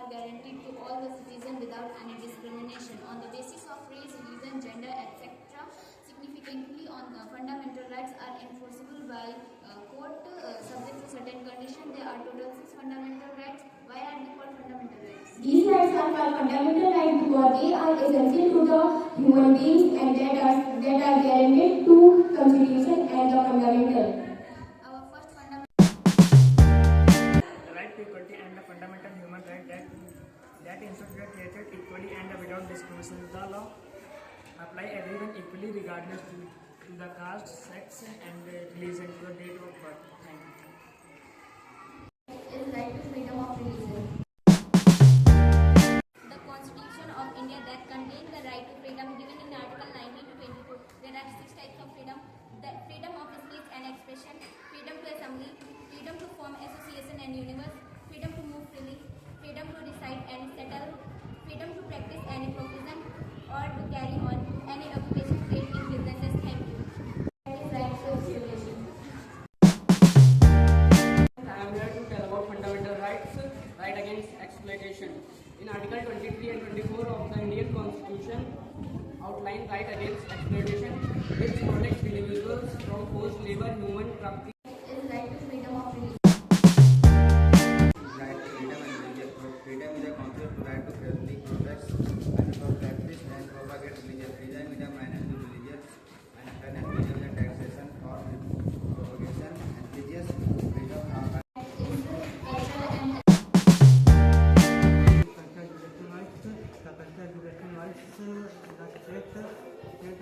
are guaranteed to all the citizens without any discrimination on the basis of race, religion, gender, etc. Significantly, on fundamental rights are enforceable by court subject to certain conditions. There are total 6 fundamental rights. Why are they called fundamental rights? These rights are called fundamental rights because they are essential to the human beings and that are guaranteed to Constitution and the fundamental. Our first fundamental The right to equality and the fundamental human right that ensure we are treated equally and without discrimination. The law apply everyone equally regardless to the caste, sex and religion to the date of birth. Thank you. Is right to freedom of religion. The Constitution of India that contains the right to freedom given in Article 19 to 22. There are 6 types of freedom. The freedom of speech and expression, freedom to assembly, freedom to form association and universe, freedom to move freely, freedom to reside and settle, freedom to practice any profession or to carry on any occupation paid in businesses. Thank you. That is right to education. I am here to tell about fundamental rights, right against exploitation. In Article 23 and 24 of the Indian Constitution outline right against exploitation, which protects individuals from forced labor, human trafficking. Is right to freedom of religion. Right to freedom and religion. Freedom is a concept to right to freely profess and to practice and propagate religion. Freedom is a manner to religion and fairness freedom is a taxation or propagation and religious freedom are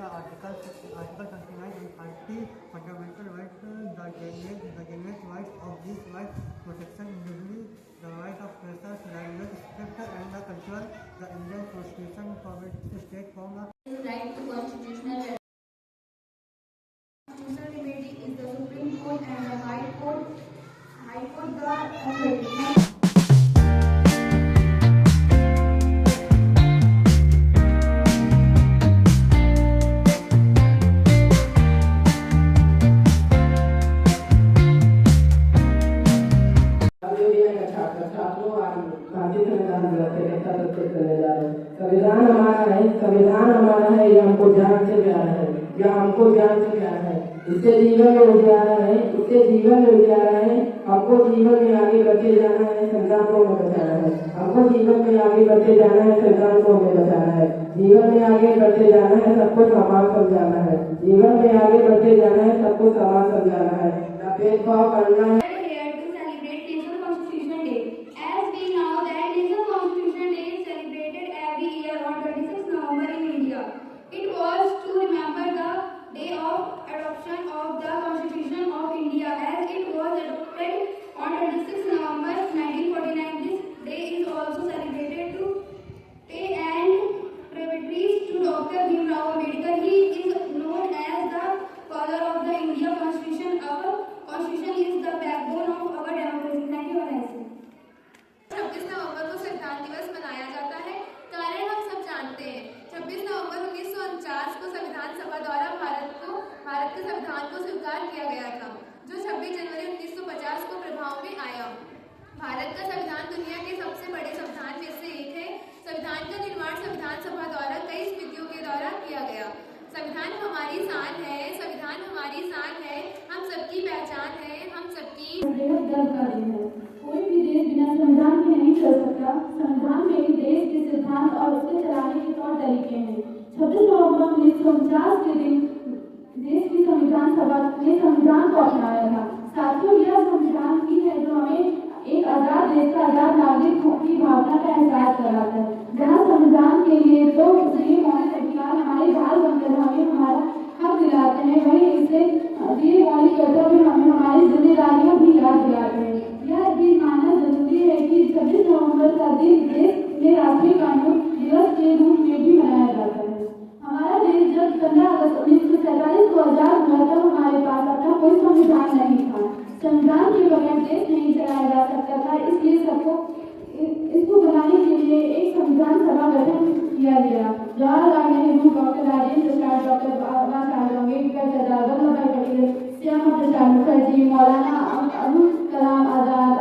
Article 29 and 30 fundamental rights, the general rights of these rights protection individually, the right of persons, language, script and the culture, the Indian Constitution provides state form of Is right to constitutional remedy. Constitutional remedy is the Supreme Court and the High Court. High Court the authority. संविधान हमारा है, संविधान हमारा है, ये हमको जान से प्यार है, यह हमको जान से प्यार है। इससे जीवन में उजाला है, इससे जीवन में उजाला है। हमको जीवन में आगे बढ़ते जाना है, संविधान को हमें बचाना है। हमको जीवन में आगे बढ़ते जाना है, संविधान को हमें बचाना है। जीवन में आगे बढ़ते जाना है, सबको समान समझाना है। जीवन में आगे बढ़ते जाना है, सबको समान समझाना है, न भेदभाव करना है। It was to remember the day of adoption of the Constitution of India as it was adopted on 26 November 1949. This day is also celebrated to pay and tributaries to Dr. Bhimrao Ambedkar. He is known as the father of the India Constitution. Our Constitution is the backbone of our democracy. Thank you. 26 नवंबर को संविधान दिवस मनाया जाता है। कारण हम सब जानते हैं। 26 नवंबर 1949 को संविधान सभा द्वारा भारत के संविधान को स्वीकार किया गया था, जो 26 जनवरी 1950 को प्रभाव में आया। भारत का संविधान दुनिया के सबसे बड़े संविधान में से एक है। संविधान का निर्माण संविधान सभा द्वारा कई समितियों के द्वारा किया गया। संविधान हमारी शान है, संविधान हमारी शान है, हम सबकी पहचान है, हम सबकी। कोई भी देश बिना संविधान के नहीं चल सकता। संविधान में ही देश के सिद्धांत और उसके चलाने के तौर तरीके हैं। 26 नवंबर 1949 के दिन देश की संविधान सभा ने संविधान को अपनाया था। साथियों, यह संविधान की है जो हमें एक आजाद देश का आजाद नागरिक की भावना का एहसास कराता है। जहाँ संविधान के लिए तो उसके मौलिक अधिकार हमारे भार बनकर हमें हमारा हक दिलाते हैं, वहीं इससे दिए मौलिक कर्तव्य हमें हमारी जिम्मेदारियां भी याद दिलाते हैं। यह भी मानना जरूरी है कि 26 नवंबर का दिन देश में राष्ट्रीय कानून दिवस के रूप में भी मनाया जाता है। हमारा देश जब 15 अगस्त 1947 को आजाद हुआ तब हमारे पास अपना कोई संविधान नहीं था। संविधान के बगैर देश नहीं चलाया जा सकता था, इसलिए इसको बनाने के लिए एक संविधान सभा गठन किया गया। जवाहरलाल नेहरू, डॉक्टर राजेंद्र प्रसाद, डॉक्टर बाबा साहेब अम्बेडकर, सरदार वल्लभ भाई पटेल, श्यामा प्रसाद मुखर्जी, मौलाना अबुल कलाम आजाद